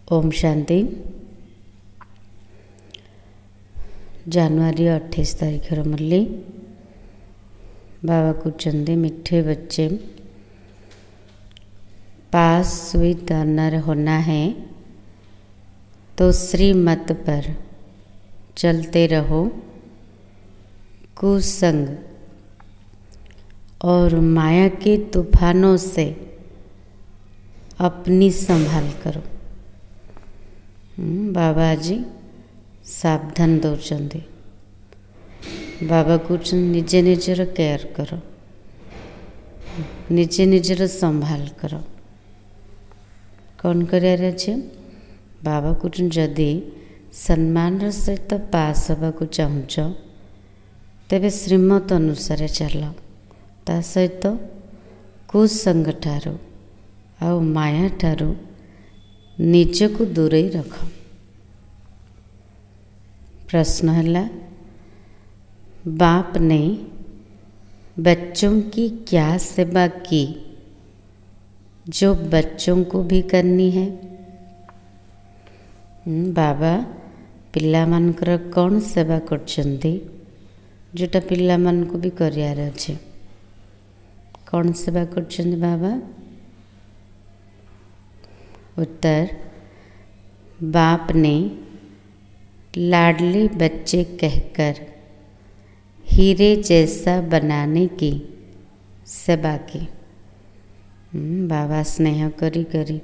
ओम शांति। जनवरी 28 तारीख मुरली बाबा कहते मिठे बच्चे, पास विद ऑनर होना है तो श्रीमत पर चलते रहो, कुसंग और माया के तूफानों से अपनी संभाल करो। बाबा जी सावधान दौरान बाबा कहते निजे निजर केयर करो, निजे निजर संभाल करो। कौन करार अच्छे? बाबा कहते जदि सम्मान सहित पास होगा चाहूच तेबे श्रीमत अनुसार चल, ता सहित कुसंग ठारू आ माया ठारू निजको दूरे रख। प्रश्न है, बाप ने बच्चों की क्या सेवा की जो बच्चों को भी करनी है? बाबा पिला मानकर कौन सेवा करछंती जोटा पिला मान को भी करियार अछि? कौन सेवा करछंती बाबा? उत्तर, बाप ने लाडले बच्चे कहकर हीरे जैसा बनाने की सेवा की। बाबा स्नेह करी करी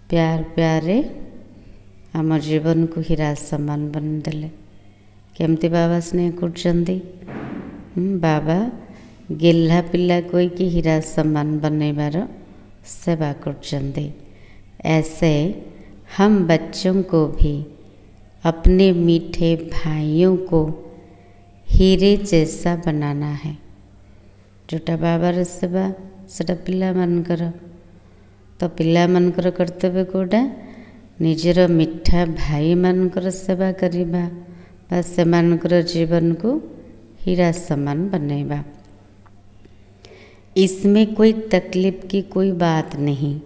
प्यार प्यारे आम जीवन को हीरा समान बनदेले। केमती बाबा स्नेह करछंती? बाबा गेल्हा पिला कोई की हीरा समान बनैबार सेवा करछंती। ऐसे हम बच्चों को भी अपने मीठे भाइयों को हीरे जैसा बनाना है। जोटा बाबार सेवा सेटा पिला मानकर, तो पिला मानकर कर्तव्य कोटा निजर मिठा भाई मानकर सेवा करिबा बा सेमानकर जीवन को हीरा समान बनैबा। इसमें कोई तकलीफ की कोई बात नहीं,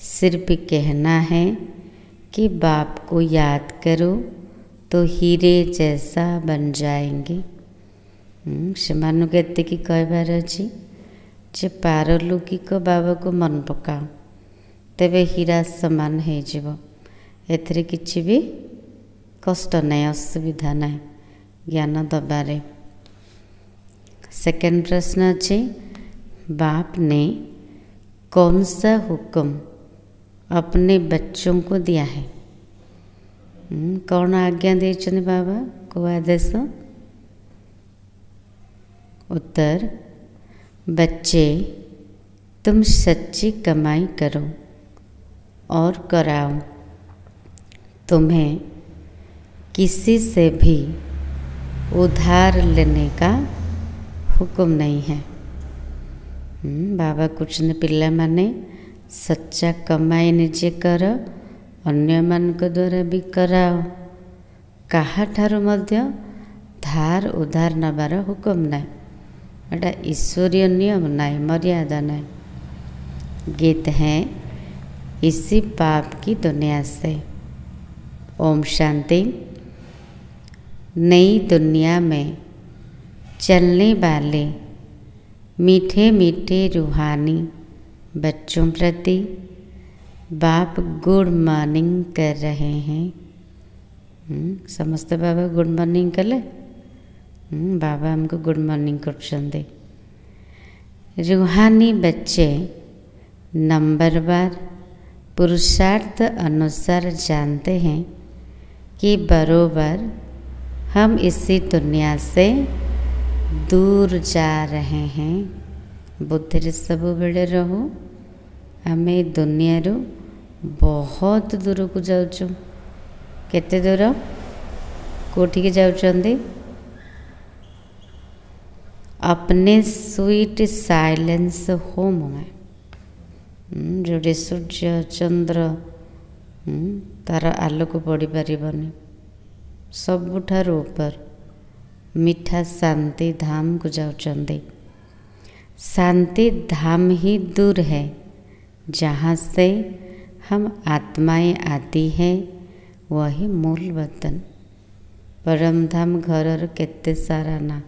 सिर्फ कहना है कि बाप को याद करो तो हीरे जैसा बन जाएंगे। सेमानु केते की कहबार अछि जे पारलौकिक बाबा को मन पकाओ तेबे हीरा समान हो जिवो। एथिरे किछि भी कष्ट नहीं, असुविधा नहीं ज्ञान दबारे। सेकेंड प्रश्न अछि, बाप ने कौन सा हुक्म अपने बच्चों को दिया है? कौन आज्ञा देछन बाबा? को आदेश? उत्तर, बच्चे तुम सच्ची कमाई करो और कराओ, तुम्हें किसी से भी उधार लेने का हुक्म नहीं है। बाबा कुछ ने पिला माने सच्चा कमाई निजे कर, अन्य मान को द्वारा भी कराओ, कहा ठारू मध्य धार उधार नबार हुक्म नहीं। एटा ईश्वरीय नियम नहीं, मर्यादा नहीं। गीत है इसी पाप की दुनिया से। ओम शांति। नई दुनिया में चलने वाले मीठे मीठे रूहानी बच्चों प्रति बाप गुड मॉर्निंग कर रहे हैं। समस्त बाबा गुड मॉर्निंग कले? बाबा हमको गुड मॉर्निंग करछंदे। रूहानी बच्चे नंबरवार पुरुषार्थ अनुसार जानते हैं कि बरोबर हम इसी दुनिया से दूर जा रहे हैं। बुद्धि सब बेड़े रहो, आमे दुनिया रू बहुत दूर को जाऊँ। केते दूर? कोठी के जाउछंदी? अपने स्वीट साइलेंस होम में जोड़े सूर्य चंद्र तार आलोक पड़ी पारिबनी, सबुठार ऊपर मीठा शांति धाम को जाउछंदी। शांति धाम ही दूर है जहाँ से हम आत्माएं आती है वही मूल वतन। परम धाम घर केते सारा ना,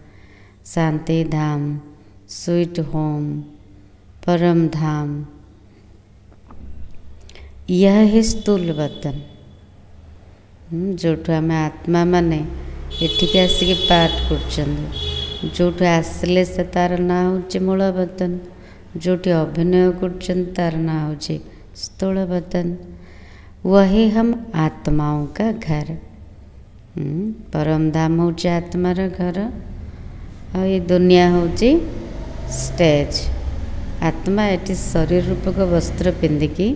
शांति धाम, स्वीट होम, परम धाम, यह है स्थूल वतन। जोठु आम आत्मा माने एठिक आसिक पाठ कर, जोठु आसले से तार ना हूँ मूल वतन, जोठी अभिनय कर तार ना हूँ स्थूल वतन। वही हम आत्माओं का घर। परम धाम हूँ आत्मार घर, और ये दुनिया हूँ स्टेज। आत्मा एटी शरीर रूपक वस्त्र पिंधिकी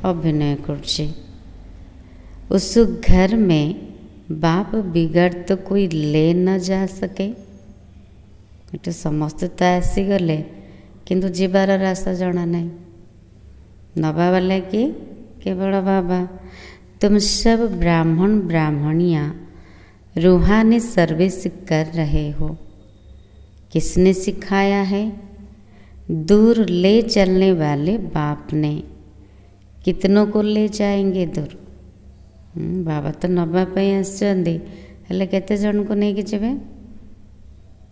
अभिनय कर। उस घर में बाप बिगाड़ तो कोई ले न जा सके। ये समस्ते तो आसीगले किंतु जीवार रास्ता जना नहीं। नवा वाला कि केवल बाबा, तुम सब ब्राह्मण ब्राह्मणियाँ रूहानी सर्विस कर रहे हो। किसने सिखाया है? दूर ले चलने वाले बाप ने। कितनों को ले जाएंगे दूर? बाबा तो नवाई आसते, केते जन को नहीं जाए?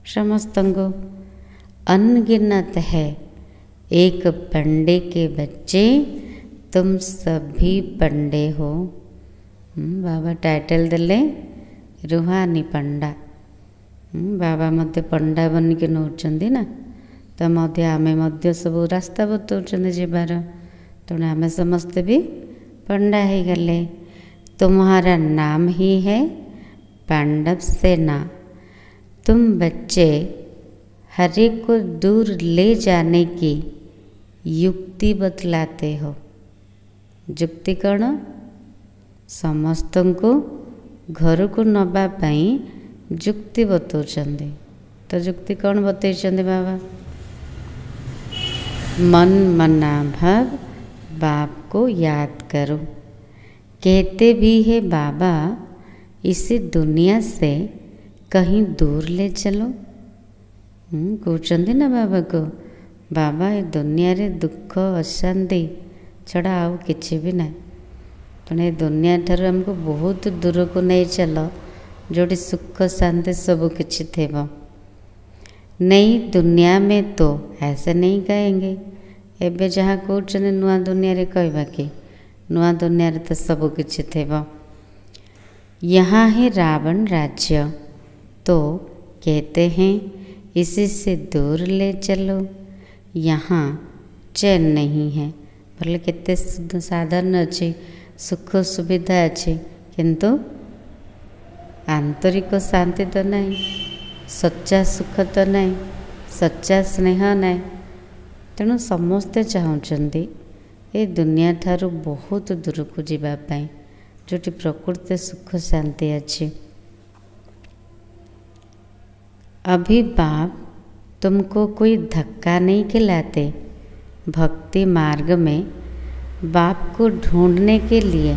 समस्त को। अनगिनत है एक पंडे के बच्चे, तुम सभी पंडे हो। बाबा टाइटल देले रूहानी पंडा। बाबा मध्य पंडा बनिके नौचंदी ना, तो मध्य आमे मध्य सब रास्ता बताउछंदी जीवार। तेणु आमे समस्ते भी पंडा हो गले। तुम्हारा नाम ही है पांडव सेना। तुम बच्चे हर एक को दूर ले जाने की युक्ति बतलाते हो। युक्ति कौन? समस्त को घर को नबा पाई युक्ति बतौचंदी। तो युक्ति कौन बतैचंदी बाबा? मन मना भाव बाप को याद करो। कहते भी है बाबा इसी दुनिया से कहीं दूर ले चलो। कहते ना बाबा को, बाबा ये दुनिया रे दुख अशांति छड़ा आउ किछि भी ना। तेणु ये दुनिया ठार हमको बहुत दूर को नहीं चलो, जोटी सुख शांति सब किछि थेबो। नई दुनिया में तो ऐसे नहीं कहेंगे। एबे जहाँ कहते नुआ दुनिया रे कहबा कि नुआ दुनिया रे तो सब किछि थेबो। यहाँ है रावण राज्य, तो कहते हैं इसी से दूर ले चलो। यहाँ चैन नहीं है। बोले केते साधन अच्छे, सुख सुविधा अच्छे, किंतु आंतरिक शांति तो नहीं, सच्चा सुख तो नहीं, सच्चा स्नेह नहीं। तेणु समस्ते चाहूँगी ये दुनिया ठारू बहुत दूर को जीवाई, जोटी प्रकृति सुख शांति अच्छी। अभी बाप तुमको कोई धक्का नहीं खिलाते। भक्ति मार्ग में बाप को ढूंढने के लिए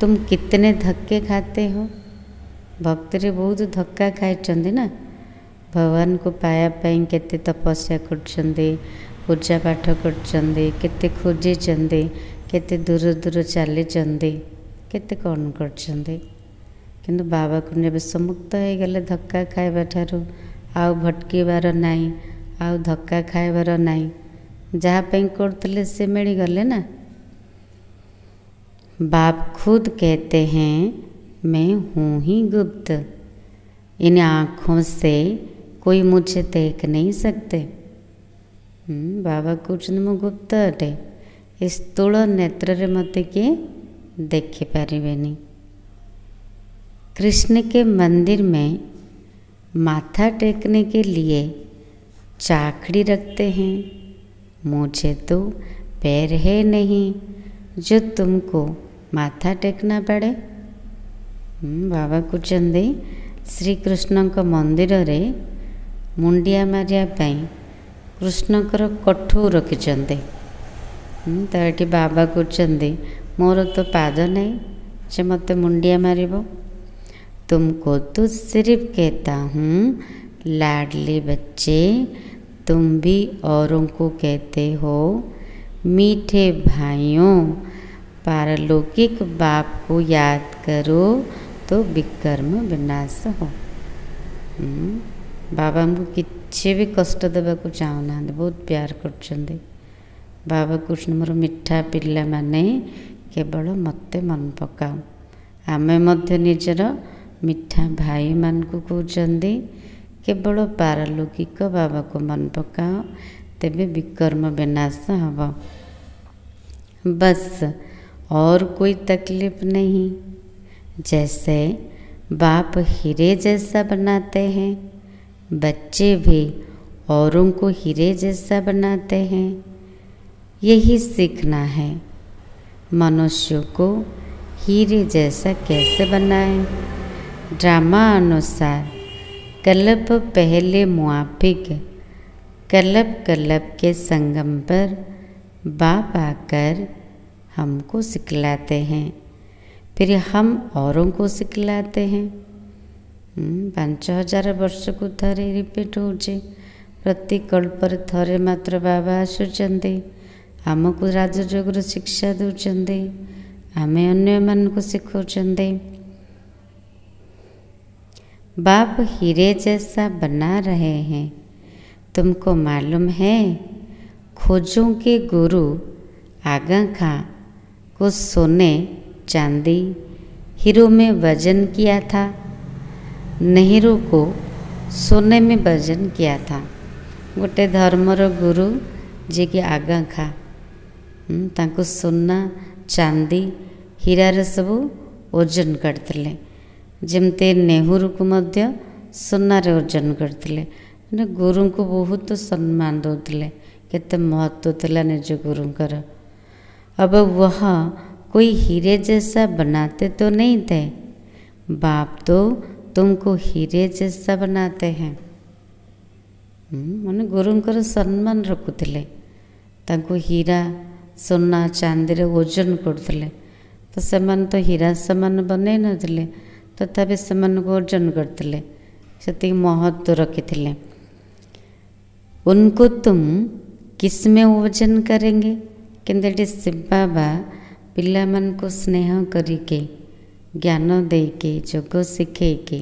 तुम कितने धक्के खाते हो? भक्ति रे बहुत धक्का खाई ना। भगवान को पाया पाई केते तपस्या करछंदे, पूजा पाठ करछंदे, केते खोजी चंदे, केते दूर दूर चली चंदे, केते कौन करछंदे। किंतु बाबा को जब समुक्त हो गले धक्का खाइबा ठारू आउ भटकीबार नाई, आउ धक्का खाइबार नाई। जहाँ पे करते से मिल गले ना। बाप खुद कहते हैं मैं हूँ ही गुप्त। इन आँखों से कोई मुझे देख नहीं सकते। बाबा कुछ मु गुप्त अटे। इस स्थूल नेत्र रे मते किए देखि पारिबेनी। कृष्ण के मंदिर में माथा टेकने के लिए चाखड़ी रखते हैं। मुझे तो पैर है नहीं जो तुमको माथा टेकना पड़े। बाबा कहते श्री कृष्ण मंदिर रे मुंडिया मारिया पाई कृष्णकर कठौ रखिंटे। तो ये बाबा कहते मोर तो पाद नहीं जे मत मुंडिया मारिबो। तुमको तो सिर्फ कहता हूँ लाडले बच्चे, तुम भी औरों को कहते हो मीठे भाइयों, पारलौकिक बाप को याद करो तो विकर्म विनाश हो। बाबा हमको किसी भी कष्ट देवाक चाहूना, बहुत प्यार कर। बाबा कृष्ण मोर मिठा पिला माने केवल मते मन पकाओ। आमे मध्य निजर मिठा भाई मान को कहते केवल पारलौकिक बाबा को मन पकाओ, तेबे विकर्म विनाश हब। बस और कोई तकलीफ नहीं। जैसे बाप हीरे जैसा बनाते हैं, बच्चे भी औरों को हीरे जैसा बनाते हैं। यही सीखना है, मनुष्य को हीरे जैसा कैसे बनाएं। ड्रामा अनुसार कल्प पहले मुआफिक, कल्प कल्प के संगम पर बाप आकर हमको सिखलाते हैं, फिर हम औरों को सिखलाते हैं। 5000 वर्ष को थरे रिपीट होचे, प्रति कल्पर थरे मात्र बाबा आसुचंदी, आमको राजयोगर शिक्षा दौरान आमे अन्य मन को सिखाते। बाप हीरे जैसा बना रहे हैं, तुमको मालूम है। खोजों के गुरु आगा खां को सोने चांदी हीरो में वजन किया था, नेहरू को सोने में वजन किया था। गोटे धर्मर गुरु जे कि आगा खां तांको सोना चांदी हीरार सब ओजन करते, जमते नेहरू को मध्य सोनार ओजन करते। मैंने गुरु को बहुत सम्मान दौले, केते महत्व था निज गुरुंकर। अब वह कोई हीरे जैसा बनाते तो नहीं थे, बाप तो तुमको हीरे जैसा बनाते हैं। मैंने गुरुंकर सम्मान रखुले, तांको हीरा सोना चांदी रे ओजन करते, तो सेमान तो हीरा समान बनै नथिले, तथापि सेमान को ओजन करते, से महत्व रखी। उनको तुम किस में ओजन करेंगे? किंतु शिव बाबा पिला मन को स्नेह करिके ज्ञान देके जोग शिखेके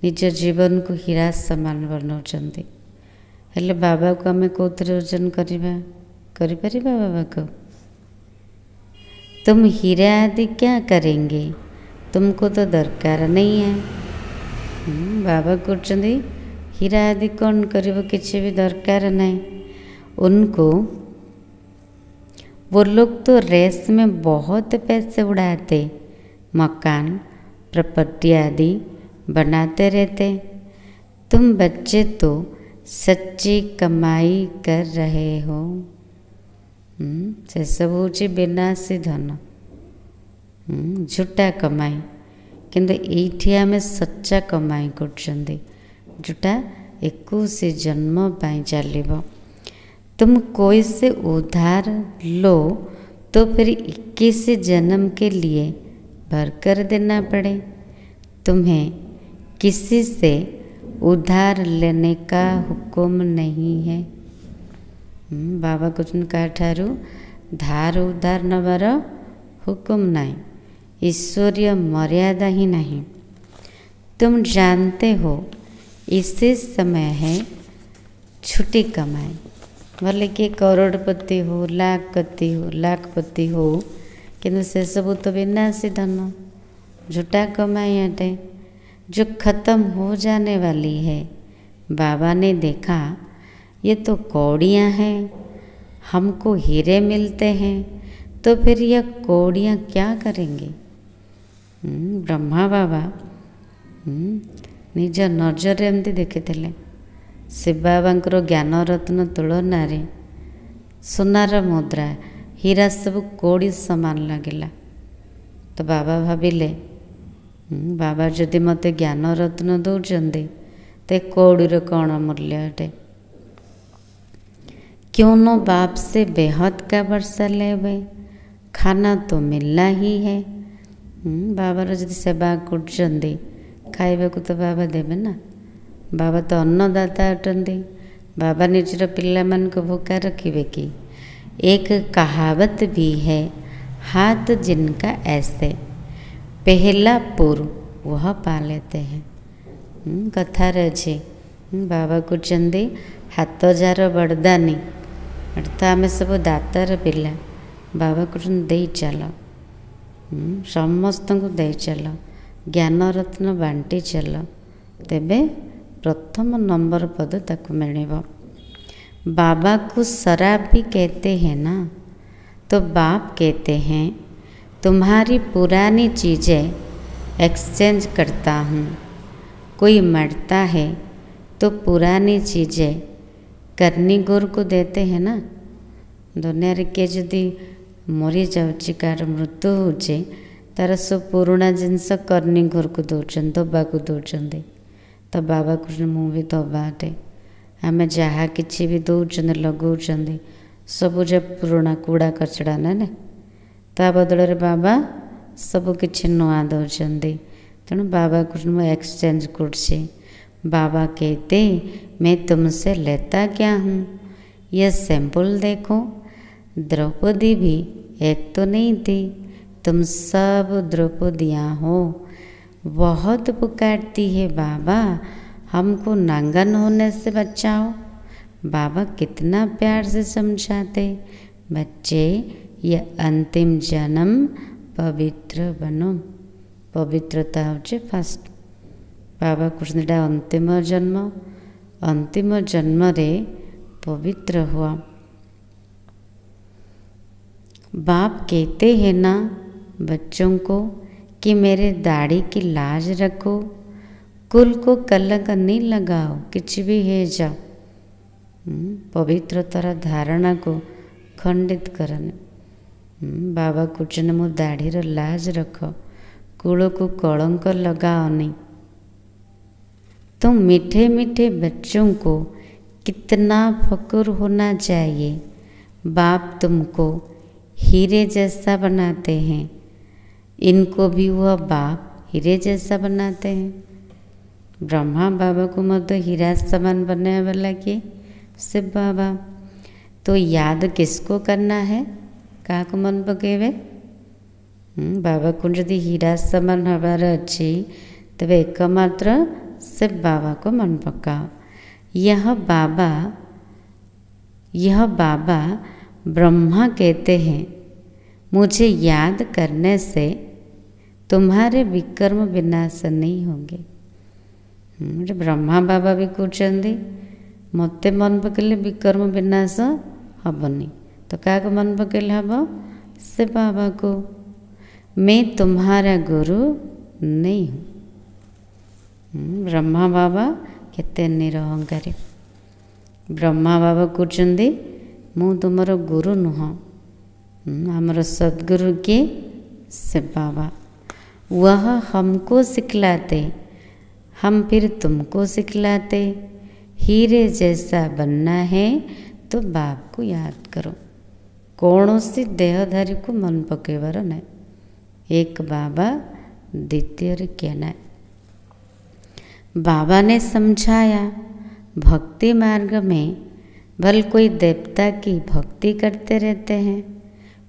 निज जीवन को हीरा समान बनाउछन्ते। हेले बाबा को आमे कोथरे ओजन करिपरिबा बाबा को? तुम हीरा आदि क्या करेंगे, तुमको तो दरकार नहीं है। बाबा कहते हीरा आदि कौन करिबो, किसी भी दरकार नहीं उनको। वो लोग तो रेस में बहुत पैसे उड़ाते, मकान प्रॉपर्टी आदि बनाते रहते। तुम बच्चे तो सच्ची कमाई कर रहे हो। से सब हूँ विनाशी धन, झूठा कमाई, किंतु एठी आमे सच्चा कमाई करछन्ते, जोटा 21 जन्म पाई चलिबो। तुम कोई से उधार लो तो फिर 21 जन्म के लिए भर कर देना पड़े। तुम्हें किसी से उधार लेने का हुक्म नहीं है। बाबा कुछ ठारू धार उधार नबार हुक्म नहीं, ईश्वरीय मर्यादा ही नहीं। तुम जानते हो इसी समय है छुट्टी कमाई, भले कि करोड़पति हो, लाखपति हो, किंतु से सब तो विनाशी धन, झूठा कमाई हटे जो खत्म हो जाने वाली है। बाबा ने देखा ये तो कौड़ियाँ हैं, हमको हीरे मिलते हैं, तो फिर यह कौड़ियाँ क्या करेंगे। ब्रह्मा बाबा निज नजर एमती देखी, शिव बाबांकर ज्ञान रत्न तुलन सोनार मुद्रा हीरा सब कौड़ी समान लगिला। तो बाबा भाविले बाबा जदि मते ज्ञान रत्न दौरान तो कौड़ी कौन मूल्य अटे। क्यों न बाप से बेहद का वर्षा लेवे, खाना तो मिलना ही है। बाबार जदि सेवा कर खाइबा को तो बाबा देवे ना। बाबा तो अन्नदाता अटंती, बाबा निजर पिला मन को भूखा रखिबे कि। एक कहावत भी है, हाथ जिनका ऐसे पहला पूर्व वह पा लेते हैं। कथार अच्छे बाबा कहते हाथ जार बड़दानी अर्थात आम सब दातार पिला बाबा कहते दे चल समस्त को दे चल ज्ञान रत्न बांटी चल तेबे प्रथम नंबर पद ताकू मिलेगा। बाबा को शराब भी कहते हैं ना, तो बाप कहते हैं तुम्हारी पुरानी चीज़ें एक्सचेंज करता हूँ। कोई मरता है तो पुरानी चीज़ें करनी गोर को देते हैं ना। दुनिया के जदि मरी जाऊँच कार मृत्यु होचे तार सब पुराना जिनस करनी गोर को दौरान दबा को दौरान तो बाबा कृष्ण मु भी दबाटे आम जहाँ कि भी दौरान लगाऊँ सबू जब पुराना कूड़ा कचड़ा ना ता बदल बाबा सबू किसी नुआ दौरान तेणु बाबा कृष्ण एक्सचेंज कर। बाबा कहते मैं तुमसे लेता क्या हूँ, यह सैंपल देखो। द्रौपदी भी एक तो नहीं थी, तुम सब द्रौपदियाँ हो। बहुत पुकारती है बाबा हमको नांगन होने से बचाओ। बाबा कितना प्यार से समझाते बच्चे ये अंतिम जन्म पवित्र बनो। पवित्रता होचे फास्ट। बाबा कृष्ण अंतिम जन्म रे पवित्र हुआ। बाप कहते हैं ना बच्चों को कि मेरे दाढ़ी की लाज रखो, कुल को कलंक नहीं लगाओ, किसी भी है जाओ। पवित्रतार धारणा को खंडित करने बाबा कुचन मो दाढ़ीर लाज रख, कुल को कलंक लगाओ नहीं। तो मीठे मीठे बच्चों को कितना फक्र होना चाहिए। बाप तुमको हीरे जैसा बनाते हैं, इनको भी वह बाप हीरे जैसा बनाते हैं। ब्रह्मा बाबा को मत हीरा समान बनने वाला के शिव बाबा। तो याद किसको करना है, क्या को मन पकेबे। बाबा को यदि हीरा समान हबार अच्छी तब एकमात्र शिव बाबा को मन पकाओ। यह बाबा ब्रह्मा कहते हैं मुझे याद करने से तुम्हारे विकर्म विनाश नहीं होंगे। ब्रह्मा बाबा भी कहते मत मन पकड़े विकर्म विनाश हेनी, तो क्या मन पकड़े हम से बाबा को। मैं तुम्हारा गुरु नहीं हूँ। ब्रह्मा बाबा केते निरहंकारी। ब्रह्मा बाबा कहते मु तुमर गुरु नुह, आमर सद्गुरु के से बाबा। वह हमको सिखलाते, हम फिर तुमको सिखलाते। हीरे जैसा बनना है तो बाप को याद करो। कौन सी देहधारी को मन पकेबार ना, एक बाबा द्वितीय क्या ना। बाबा ने समझाया भक्ति मार्ग में भल कोई देवता की भक्ति करते रहते हैं,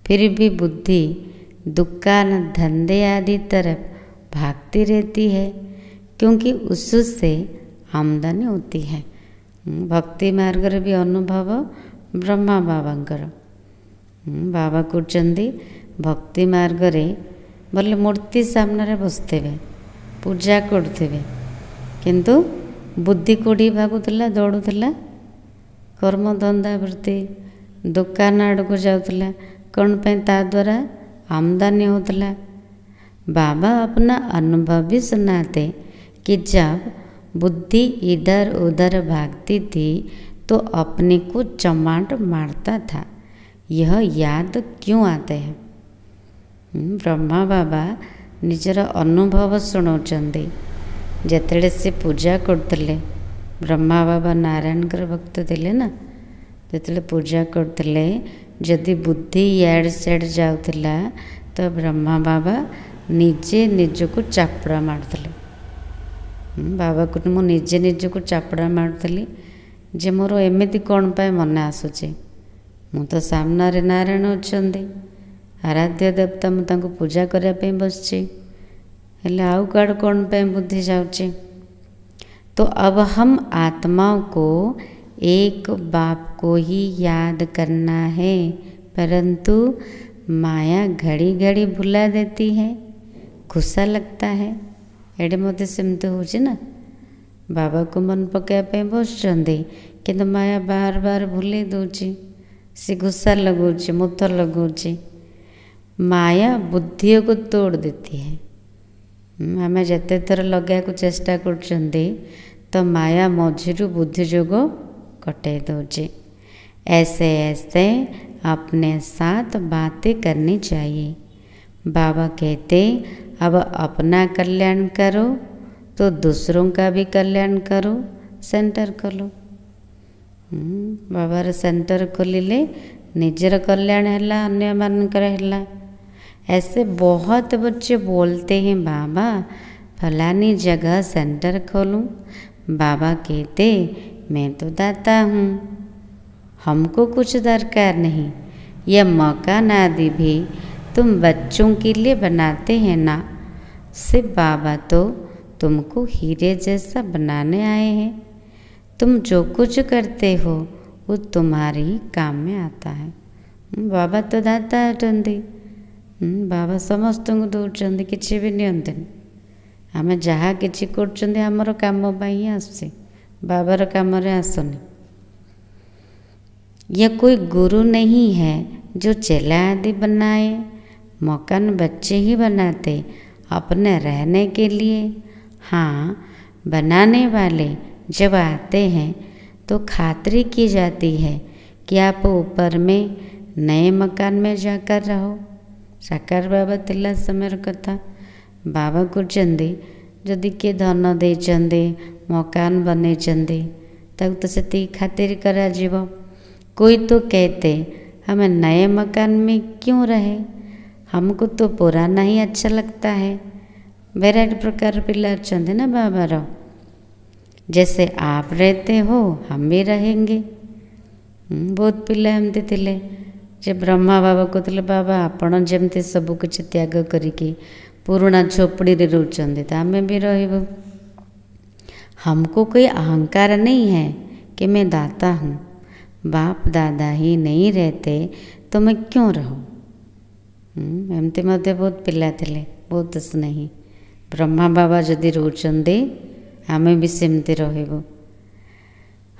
फिर भी बुद्धि दुकान धंधे आदि तरफ भागती रहती है, क्योंकि उससे आमदनी होती है। भक्ति मार्ग रे भी अनुभव ब्रह्मा बाबांकर। बाबा कहते भक्ति मार्ग रे बोले मूर्ति सामने बसते पूजा करते किंतु बुद्धि कोड़ी भागुला दौड़ूला कर्मधंदा वृत्ति दुकान आड़ को जाऊला कौन ता द्वारा आमदनी होता। बाबा अपना अनुभव भी सुनाते कि जब बुद्धि इधर उधर भागती थी तो अपने को चमाट मारता था। यह याद क्यों आते हैं। ब्रह्मा बाबा निजर अनुभव शुणाउछन्ति। जेतेले से पूजा करते ब्रह्मा बाबा नारायण भक्त थे ना, जेतेले पूजा करते जदि बुद्धि याड सियाड जाऊला तो ब्रह्मा बाबा निजे निजको चापड़ा मारते। बाबा को मु निजे निजको चापड़ा मारुली जे मोर एमती कौन पाए मन आसूचे। मु तो सामने नारायण अच्छा आराध्य देवता ମୁଁ ତାଙ୍କୁ ପୂଜା କରିବା ପାଇଁ ବସିଛି, हेले आउ कुआड़ कौन पे बुद्धि जाऊँचे। तो अब हम आत्माओं को एक बाप को ही याद करना है, परंतु माया घड़ी घड़ी भुला देती है, गुस्सा लगता है। एडे मत सेमती होची ना, बाबा को मन पकाइबा बसुँच किंतु माया बार बार भूले दूची, सी गुस्सा लगौची, मुथ लगौची। माया बुद्धि को तोड़ देती है। आम जिते थर लगे चेष्टा कर तो माया मझिरु बुद्धि जोग कटे दौचे। ऐसे ऐसे अपने साथ बातें करनी चाहिए। बाबा कहते अब अपना कल्याण करो तो दूसरों का भी कल्याण करो, सेंटर खोलो। बाबार सेंटर खोलिले निजर कल्याण है, अन्य मानकर है। ऐसे बहुत बच्चे बोलते हैं बाबा फलानी जगह सेंटर खोलूं। बाबा कहते मैं तो दाता हूँ, हमको कुछ दरकार नहीं। यह मकान आदि भी तुम बच्चों के लिए बनाते हैं ना, सिर्फ बाबा तो तुमको हीरे जैसा बनाने आए हैं। तुम जो कुछ करते हो वो तुम्हारी काम में आता है। बाबा तो दाता अटंती, बाबा समस्त को दौरान किसी भी नियंत्रण आम जहाँ कि कर काम ही आसुचे, बाबार काम आसुनी। यह कोई गुरु नहीं है जो चेला आदि बनाए, मकान बच्चे ही बनाते अपने रहने के लिए। हाँ, बनाने वाले जब आते हैं तो खातरी की जाती है कि आप ऊपर में नए मकान में जाकर रहो। साकार बाबा तिला समय कथा बाबा कहते जदि किए धन देते मकान बने तो से खातिर करा जीवो। कोई तो कहते हमें नए मकान में क्यों रहे, हमको तो पुराना ही अच्छा लगता है। वेराइटी प्रकार पिला अच्छा ना बाबार, जैसे आप रहते हो हम भी रहेंगे। बहुत पिला एमती थे जे ब्रह्मा बाबा कहते बाबा आपण जमती सब कुछ त्याग करिकी पुराना झोपड़ी रे रहउछंदी तो आमे भी रहबो। हमको कोई अहंकार नहीं है कि मैं दाता हूँ। बाप दादा ही नहीं रहते तो मैं क्यों रहूँ। एमती मध्य बहुत पिला थे, बहुत स्नेही। ब्रह्मा बाबा जदि रहउछंदी आमे भी सेमती रहबो।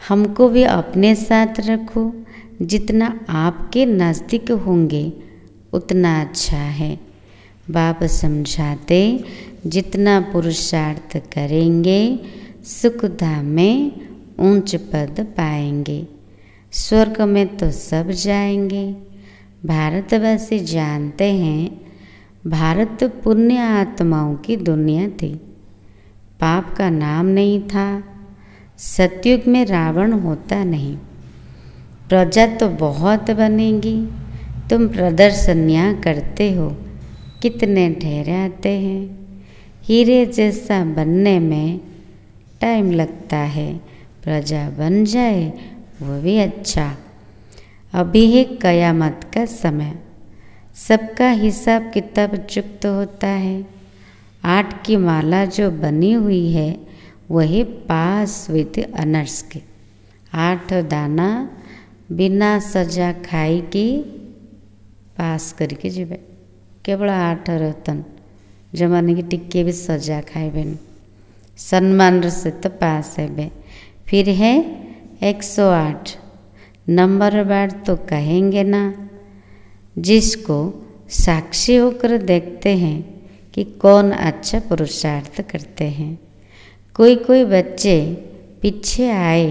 हमको भी अपने साथ रखो, जितना आपके नज़दीक होंगे उतना अच्छा है। बाप समझाते जितना पुरुषार्थ करेंगे सुखधाम में ऊंच पद पाएंगे, स्वर्ग में तो सब जाएंगे। भारतवासी जानते हैं भारत पुण्य आत्माओं की दुनिया थी, पाप का नाम नहीं था। सतयुग में रावण होता नहीं। प्रजा तो बहुत बनेगी। तुम प्रदर्शनियाँ करते हो, कितने ठहराते हैं। हीरे जैसा बनने में टाइम लगता है, प्रजा बन जाए वो भी अच्छा। अभी है कयामत का समय, सबका हिसाब किताब चुक्त होता है। 8 की माला जो बनी हुई है वही पास विद अनर्स के। 8 दाना बिना सजा खाई की पास करके जीवे। केवल 8 रतन जो माने कि टिके भी सजा खाइबे, सम्मान सहित पास हेबे। फिर है 108 नंबर बार तो कहेंगे ना, जिसको साक्षी होकर देखते हैं कि कौन अच्छा पुरुषार्थ करते हैं। कोई कोई बच्चे पीछे आए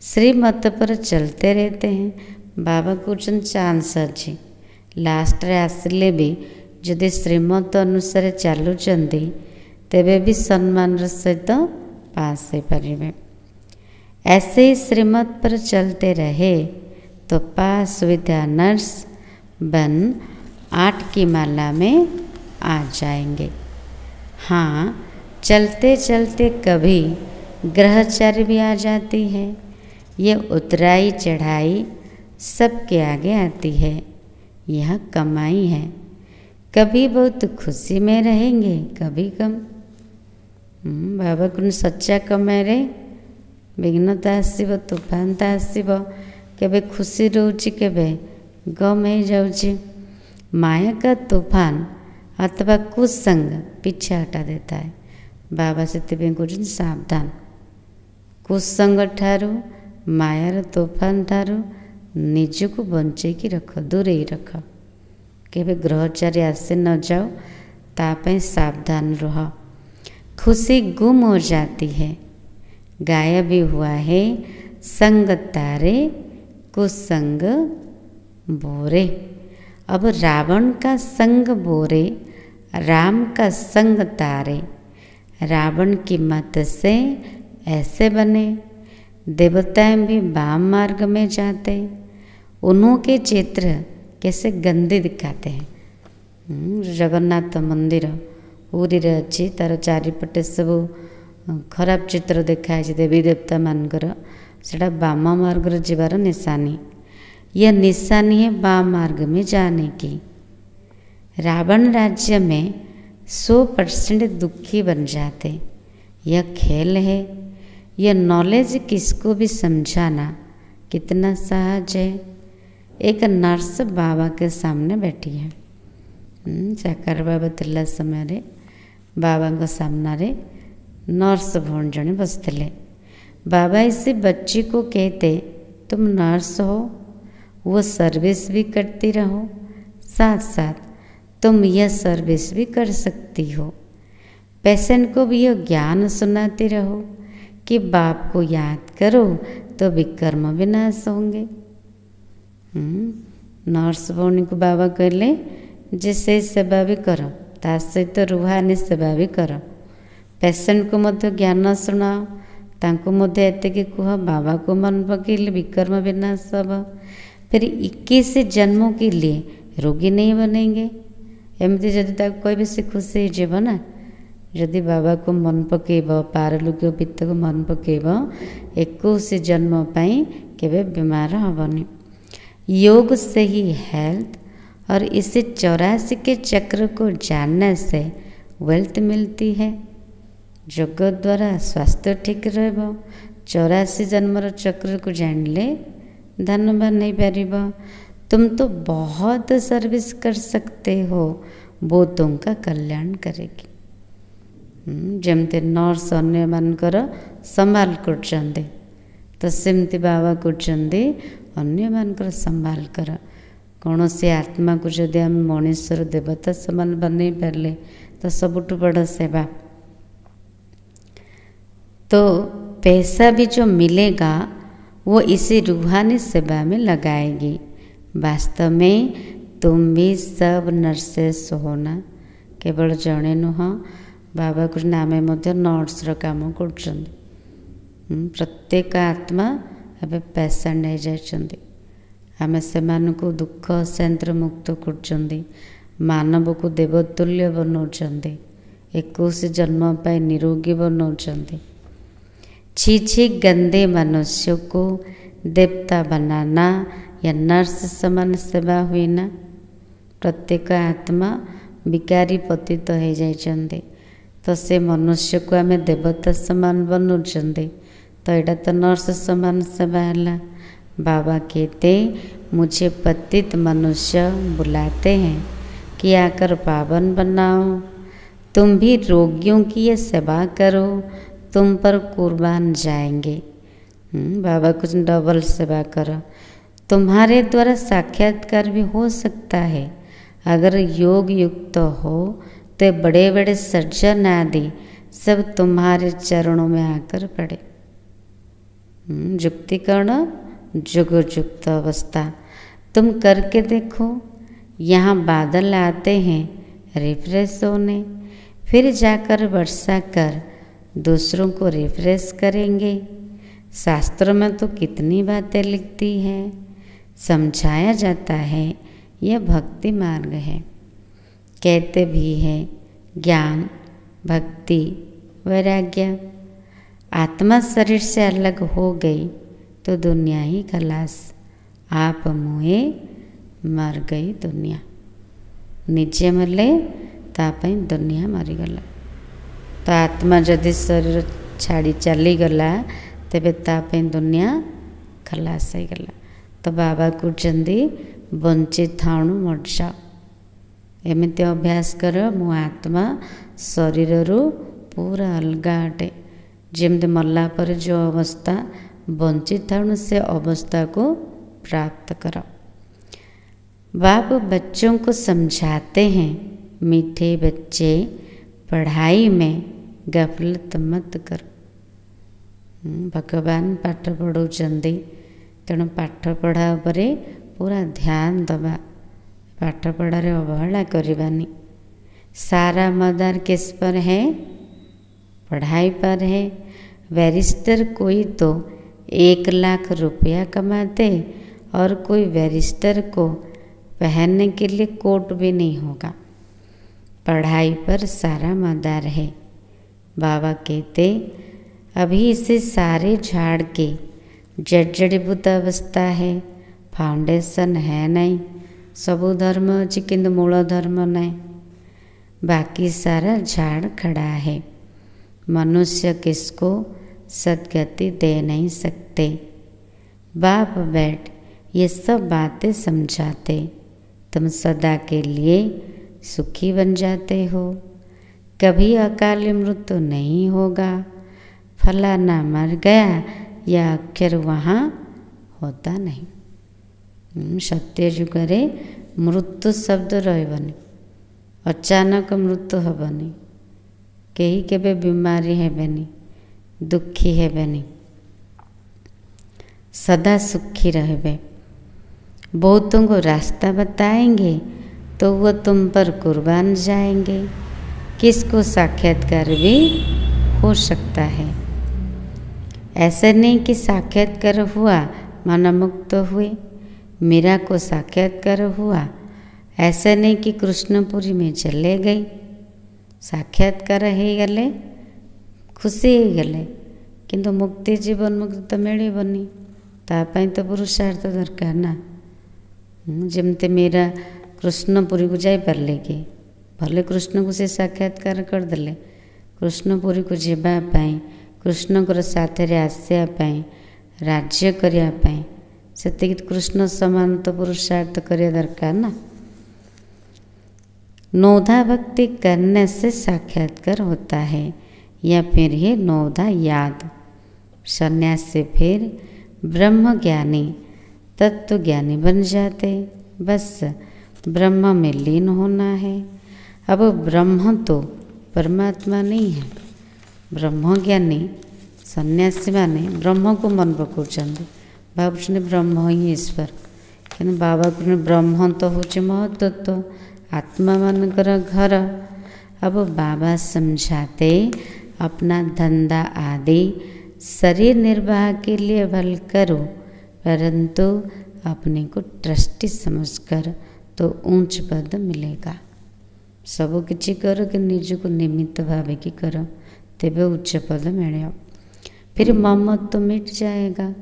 श्रीमत पर चलते रहते हैं। बाबा कौन चांस अच्छी लास्ट रे आसिले भी जदि श्रीमत अनुसार चलुचंदी तेबे भी सम्मान सहित पास हो पारिबे। ऐसे ही श्रीमत पर चलते रहे तो पास विद ऑनर्स बन 8 की माला में आ जाएंगे। हाँ, चलते चलते कभी ग्रहचार्य भी आ जाती है। ये उतराई चढ़ाई सबके आगे आती है। यह कमाई है। कभी बहुत खुशी में रहेंगे, कभी कम। बाबा को सच्चा कमाए विघ्नता आसब, तूफानता आसब, केबे खुशी रोची केबे गम हो जाऊँची। माया का तूफान अथवा कुसंग पीछे हटा देता है। बाबा से कहते सावधान, कुसंग ठारू मायार तूफान ठारू निजको बंचेकी रख, दूरे रख। केबे ग्रहचारी आसे न जाओ, तापे सावधान रह। खुशी गुम हो जाती है, गायब भी हुआ है संग तारे कुसंग बोरे। अब रावण का संग बोरे, राम का संग तारे। रावण की मत से ऐसे बने, देवताएं भी वाम मार्ग में जाते। उन्हों के चित्र कैसे गंदे दिखाते हैं। जगन्नाथ मंदिर पुरी रे अच्छी, तार चारिपटे सब खराब चित्र देखाई, देवी देवता मानकर सेटा वाम मार्ग जीवार निशानी। यह निशानी है वाम मार्ग में जाने की। रावण राज्य में 100% दुखी बन जाते। यह खेल है। यह नॉलेज किसको भी समझाना कितना सहज है। एक नर्स बाबा के सामने बैठी है। साकार बाबा तिला समय बाबा को सामने नर्स भौण जड़े बसते। बाबा इसी बच्ची को कहते, तुम नर्स हो, वो सर्विस भी करती रहो, साथ साथ तुम यह सर्विस भी कर सकती हो। पेशेंट को भी यह ज्ञान सुनाते रहो कि बाप को याद करो तो विकर्म विनाश होंगे। नर्स भौणी को बाबा कहले जे से सेवा भी कर, ता सहित रूहानी सेवा भी कर। पेशेंट को मध्य ज्ञान शुणाओ, तांको मध्य एतिकी कह बाबा को मन पकड़े विकर्म विनाश हम। फिर 21 जन्मों के लिए रोगी नहीं बनेंगे। एमती जदि कह से खुशी हो ना, जदि बाबा को मन पकेब, पारलौकिक पित्त को मन पकेब, 21 जन्म पाई केबे बीमार हबनी। योग से ही हेल्थ और इसे 84 के चक्र को जानने से वेल्थ मिलती है। योग द्वारा स्वास्थ्य ठीक रह। 84 जन्मर चक्र को जानले धनवान नहीं पार। तुम तो बहुत सर्विस कर सकते हो, वो तुमका कल्याण करेगी। जमते नर्स अन्य मानकर संभाल कर, तो सेमती बाबा कर अन्य मानकर संभाल कर। कौन से आत्मा को जदि आम मनुष्यर देवता समान बन पारे तो सबुठ बड़ सेवा। तो पैसा भी जो मिलेगा वो इसी रूहानी सेवा में लगाएगी। वास्तव में तुम भी सब नर्सेस होना, केवल जड़े नुह। बाबा कृष्ण आमे मध्य नर्सर काम कर। प्रत्येक आत्मा एवं पेशेंट हो जाए। आमे से दुख शांति मुक्त कर, मानव को देवतुल्य बनाऊँ, 21 जन्म पर निरोगी बनाऊँ। छी छी गंदे मनुष्य को देवता बनाना या नर्स समान सेवा हुई ना। प्रत्येक आत्मा विकारी पतित हो जाइछन्ते, तो से मनुष्य को आमे देवता समान बनाऊँ, तो यहाँ तो नर्स समान सेवा है। बाबा कहते, मुझे पतित मनुष्य बुलाते हैं कि आकर पावन बनाओ। तुम भी रोगियों की ये सेवा करो, तुम पर कुर्बान जाएंगे। बाबा कुछ डबल सेवा करो। तुम्हारे द्वारा साक्षात्कार भी हो सकता है। अगर योग युक्त हो तो बड़े बड़े सज्जन आदि सब तुम्हारे चरणों में आकर पड़े। युक्तिकरण जुग युक्त अवस्था तुम करके देखो। यहाँ बादल आते हैं रिफ्रेश होने, फिर जाकर वर्षा कर दूसरों को रिफ्रेश करेंगे। शास्त्रों में तो कितनी बातें लिखती है, समझाया जाता है। यह भक्ति मार्ग है। कहते भी हैं ज्ञान, भक्ति, वैराग्य। आत्मा शरीर से अलग हो गई तो दुनिया ही खलास। आप मोहे मर गई दुनिया। निजे मले तापाई दुनिया मरीगला। तो आत्मा जदि शरीर छाड़ी चलीगला तेबे तापाई दुनिया खलास हो गला। तो बाबा कहते बंची थाणु मरजा। एमती अभ्यास कर मु आत्मा शरीर रु पूरा अलग अटे। जमती मरला पर जो अवस्था बंची थाणु से अवस्था को प्राप्त कर। बाप बच्चों को समझाते हैं, मीठे बच्चे पढ़ाई में गफलत मत करो। भगवान पाठ पढ़ाउछंदी, तेणु पाठ पढ़ा उपरे पूरा ध्यान दबा। पाठ पढ़ारे अवहेला करवानी। सारा मदार किस पर है? पढ़ाई पर है। बैरिस्टर कोई तो 1 लाख रुपया कमाते और कोई बैरिस्टर को पहनने के लिए कोट भी नहीं होगा। पढ़ाई पर सारा मदार है। बाबा कहते अभी इसे सारे झाड़ के जड़जड़ीभूत अवस्था है, फाउंडेशन है नहीं। सबु धर्म अच्छी किंतु मूल धर्म नहीं। बाकी सारा झाड़ खड़ा है। मनुष्य किसको सदगति दे नहीं सकते। बाप बैठ ये सब बातें समझाते, तुम सदा के लिए सुखी बन जाते हो। कभी अकाल मृत्यु नहीं होगा। फलाना मर गया या अक्षर वहाँ होता नहीं। सत्य जुगरे मृत्यु शब्द रही। अचानक मृत्यु हेबनी। कहीं केबे बीमारी हेबेनी, दुखी हेबेनी, सदा सुखी रहबे। बहुतों को रास्ता बताएंगे तो वो तुम पर कुर्बान जाएंगे। किसको साक्षात्कार भी हो सकता है। ऐसा नहीं कि साक्षात्कार हुआ मन मुक्त हुए। मीरा को साक्षात्कार हुआ, ऐसा नहीं कि कृष्णपुरी में चले गई। साक्षात्कार हो गले, खुशी हो गले, किंतु मुक्ति जीवन मुक्ति तो मिलबनी। तापाई तो पुरुषार्थ दरकार ना। जमते मीरा कृष्णपुरी को जाई पारले कि भले कृष्ण को से साक्षात्कार करदेले। कृष्णपुरी को जावाई, कृष्ण को साथ आसवाई, राज्य करने से कृष्ण समान तो पुरुषार्थ करिया दरकार ना। नौधा भक्ति करने से साक्षात्कार होता है या फिर ये नौधा याद। संन्यास से फिर ब्रह्म ज्ञानी तत्व ज्ञानी बन जाते। बस ब्रह्म में लीन होना है। अब ब्रह्म तो परमात्मा नहीं है। ब्रह्म ज्ञानी सन्यासी माने ब्रह्म को मन पकाउछन्ति। भावुछन्ति ब्रह्म ही ईश्वर। किन्तु बाबा कहते ब्रह्म तो हूँ महत्त्व, आत्मा मानकर घर। अब बाबा समझाते अपना धंधा आदि शरीर निर्वाह के लिए भल करो, परंतु अपने को ट्रस्टी समझकर तो ऊंच पद मिलेगा। सब किछि करो कि निज को निमित्त भावे की करो, तेबे उच्च पद मिले। फिर ममत्व तो मिट जाएगा।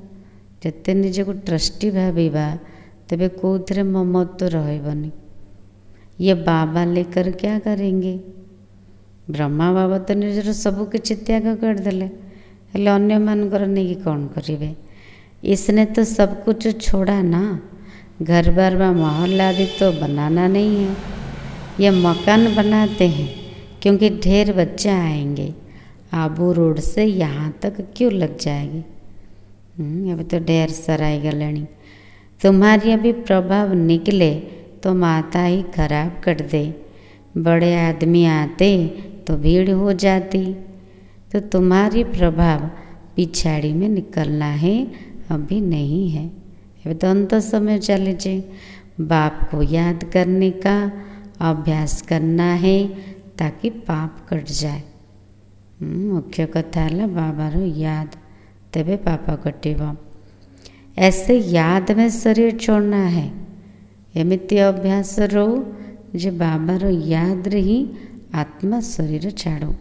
जिते निज को ट्रस्टी भाविबा तेबे कौथिरे ममत्व तो रहबनी। ये बाबा लेकर क्या करेंगे? ब्रह्मा बाबा तो निजर सब किछि त्याग करदेले, हेले अन्य मानकर नहीं कौन करेंगे? इसने तो सब कुछ छोड़ा ना। घर बार व महल आदि तो बनाना नहीं है। ये मकान बनाते हैं क्योंकि ढेर बच्चे आएंगे। आबू रोड से यहाँ तक क्यों लग जाएगी? अभी तो ढेर सराय गलनी। तुम्हारी अभी प्रभाव निकले तो माता ही खराब कर दे। बड़े आदमी आते तो भीड़ हो जाती। तो तुम्हारी प्रभाव पिछाड़ी में निकलना है, अभी नहीं है। अभी तो अंत समय चले जे। बाप को याद करने का अभ्यास करना है ताकि पाप कट जाए। मुख्य कथा है बाबार याद, तेबे पाप कटिब। ऐसे याद में शरीर छोड़ना है। एमिति अभ्यास रो जे बाबार याद रही आत्मा शरीर छाड़ो।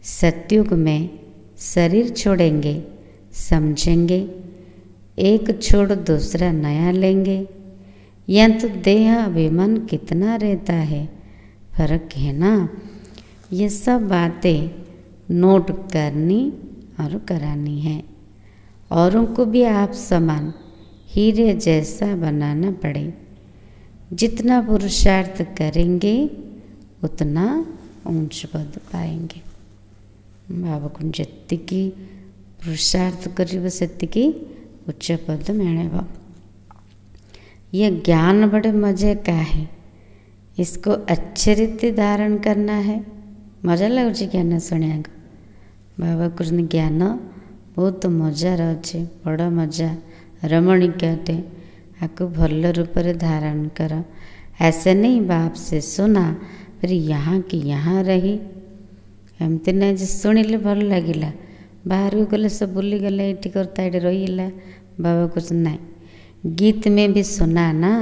सतयुग में शरीर छोड़ेंगे, समझेंगे, एक छोड़ दूसरा नया लेंगे। यह तो देह अभिमान कितना रहता है, फर्क है ना। ये सब बातें नोट करनी और करानी है। औरों को भी आप समान हीरे जैसा बनाना पड़े। जितना पुरुषार्थ करेंगे उतना ऊंच पद पाएंगे। बाबा को जितकी पुरुषार्थ करिब सेतिकी उच्च पद मिलेगा। ये ज्ञान बड़े मजे का है। इसको अच्छे रीति धारण करना है। मजा लगुच ज्ञान शुणा। बाबा कृष्ण ज्ञान बहुत मजार अच्छे, बड़ मजा रमणीक अटे। आपको भल रूप से धारण कर। ऐसे नहीं बाप से सुना फिर यहाँ की यहाँ रही, एमती नहीं जे शुणिले भल लगिला, बाहर को गले सब बुली गले ये करता ये रहीला। बाबा कुछ नहीं, गीत में भी सुना ना,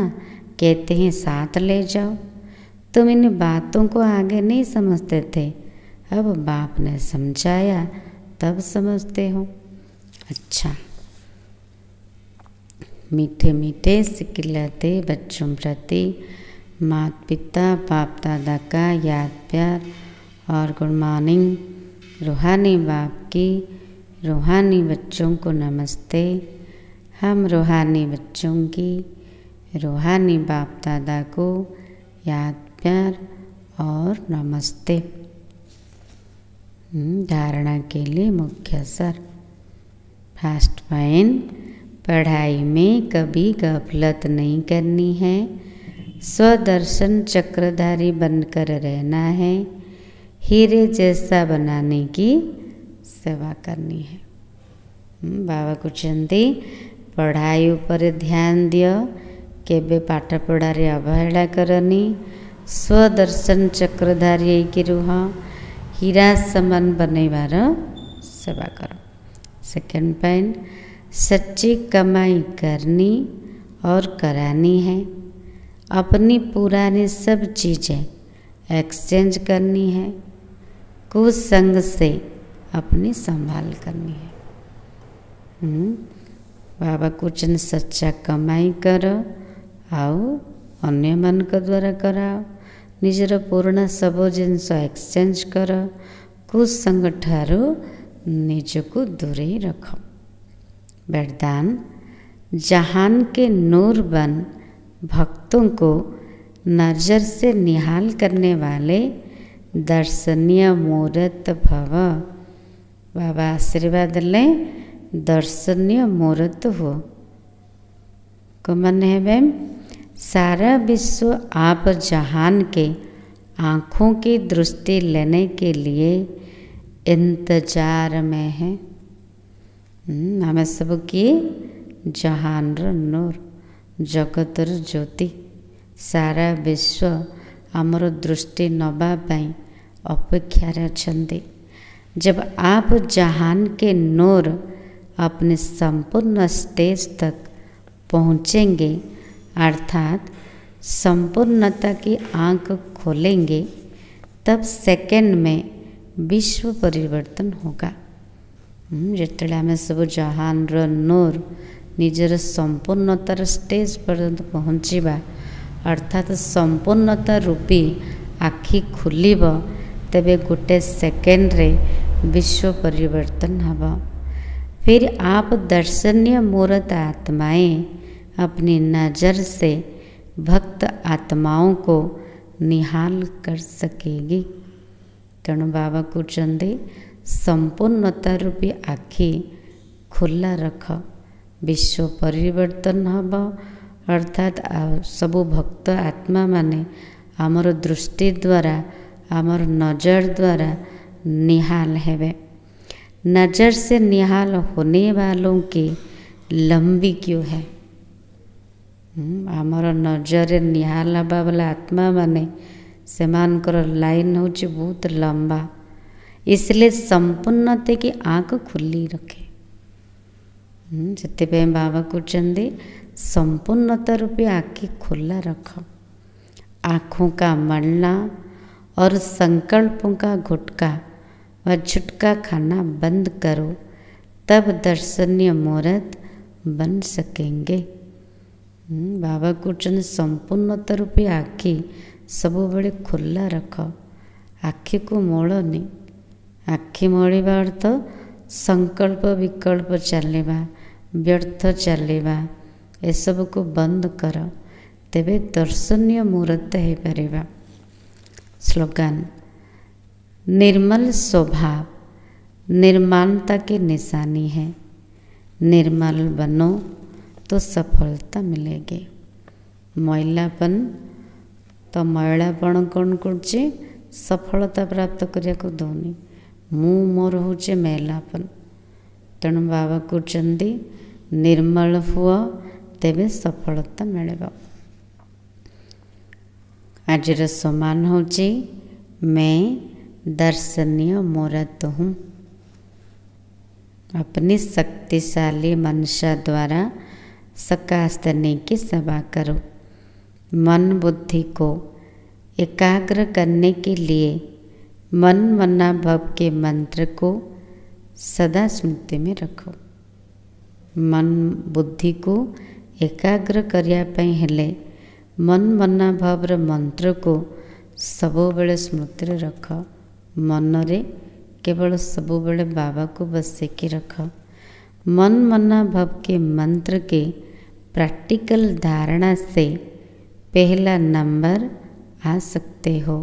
कहते हैं साथ ले जाओ। तुम इन बातों को आगे नहीं समझते थे, अब बाप ने समझाया तब समझते हो। अच्छा, मीठे मीठे सिखलाते बच्चों प्रति माता पिता बाप दादा का याद प्यार और गुड मॉर्निंग। रूहानी बाप की रूहानी बच्चों को नमस्ते। हम रूहानी बच्चों की रूहानी बाप दादा को याद प्यार और नमस्ते। धारणा के लिए मुख्य असर। फर्स्ट पॉइंट, पढ़ाई में कभी गफलत नहीं करनी है। स्वदर्शन चक्रधारी बनकर रहना है। हीरे जैसा बनाने की सेवा करनी है। बाबा कहते पढ़ाई उपर ध्यान दियो, केबे पाठ पढ़ारे अवहेला करनी। स्वदर्शन चक्रधारी की रुह, हीरा समान बनैबार सेवा कर। सेकेंड पॉइंट, सच्ची कमाई करनी और करानी है। अपनी पुरानी सब चीज़ें एक्सचेंज करनी है। कुसंग से अपनी संभाल करनी है। बाबा कुछ सच्चा कमाई कर आओ अन्य मन के द्वारा कराओ। निजर पूर्ण सब जिनस एक्सचेंज कर। कुसंग ठारू निजको दूरे रख। वरदान, जहान के नूर बन भक्तों को नज़र से निहाल करने वाले दर्शनीय मूर्त भव। बाबा आशीर्वाद लें, दर्शनीय मूर्त हो। को मन है मैम, सारा विश्व आप जहान के आँखों की दृष्टि लेने के लिए इंतजार में है। आम सब किए जहान नूर, जगतर ज्योति। सारा विश्व आमर दृष्टि नवा पाई अपेक्षार अछंती। जब आप जहान के नूर अपने संपूर्ण स्टेज तक पहुँचेंगे, अर्थात संपूर्णता की आँख खोलेंगे, तब सेकंड में विश्व परिवर्तन होगा। जिते आम सब जहान नूर निजर संपूर्णतार स्टेज पर्यंत पहुँचवा, अर्थात संपूर्णता रूपी आखि खुलिब, तेबे गोटे सेकेंड रे विश्व परिवर्तन हब। फिर आप दर्शनीय मूर्त आत्माएं अपनी नज़र से भक्त आत्माओं को निहाल कर सकेगी। तेणु बाबा कहते संपूर्णता रूपी आखि खुला रख, विश्व परिवर्तन हब। अर्थात सबु भक्त आत्मा माने आमर दृष्टि द्वारा आमर नजर द्वारा निहाल हेबे। नजर से निहाल होने वालों की लंबी क्यों है? आमर नजर निहाल हवा वाला आत्मा माने सेमानकर लाइन होची बहुत लंबा। इसलिए संपूर्णता की आँख खुली रखे। से बाबा कहते संपूर्णता रूपी आँखें खुला रख। आँखों का मलना और संकल्पों का गुटका व झुटका खाना बंद करो, तब दर्शनीय मूर्त बन सकेंगे। बाबा कहते संपूर्णता रूपी आखि सब बेले खोला रख, आखि को मोड़नी। आखि मोड़वा अर्थ संकल्प विकल्प चलवा, व्यर्थ चलवा, एसबू को बंद कर, तेबे दर्शनीय मूर्त हो पारिबा। स्लोगान: निर्मल स्वभाव निर्माणता की निशानी है। निर्मल बनो तो सफलता मिलेगी। मैलापन तो मैलापन कौन करछे? सफलता प्राप्त करने को दौनी। मु मोर होचे मैलापन। तेणु बाबा कहते निर्मल हुआ तेबे सफलता मिलेगा। आज सम्मान होची मैं दर्शनीय मूर्त हूँ। अपनी शक्तिशाली मनसा द्वारा सकाशनी की सेवा करो। मन बुद्धि को एकाग्र करने के लिए मन मना भव के मंत्र को सदा स्मृति में रखो। मन बुद्धि को एकाग्र करने हेले मन मना भवर मंत्र को सबुबले स्मृति रख। मनरे केवल सबुबले बाबा को बसैकी रख। मन मना भव के मंत्र के प्रैक्टिकल धारणा से पहला नंबर आ सकते हो।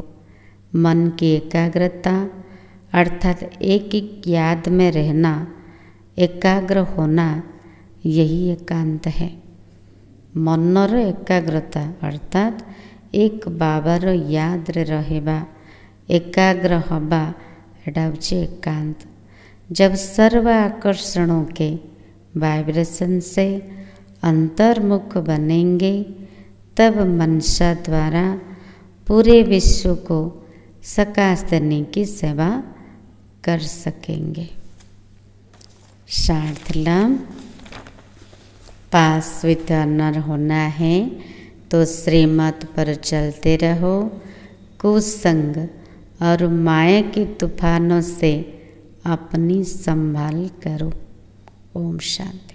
मन की एकाग्रता अर्थात एक याद में रहना, एकाग्र होना, यही एकांत है। मनर एकाग्रता अर्थात एक बाबार याद रहबा, एकाग्र हवा, एटा होछि एकांत। जब सर्व आकर्षणों के वाइब्रेशन से अंतर्मुख बनेंगे तब मनसा द्वारा पूरे विश्व को सकाशनी की सेवा कर सकेंगे। शार्दुलाम पास विद ऑनर होना है तो श्रीमत पर चलते रहो। कुसंग और माया के तूफानों से अपनी संभाल करो। ओम शांति।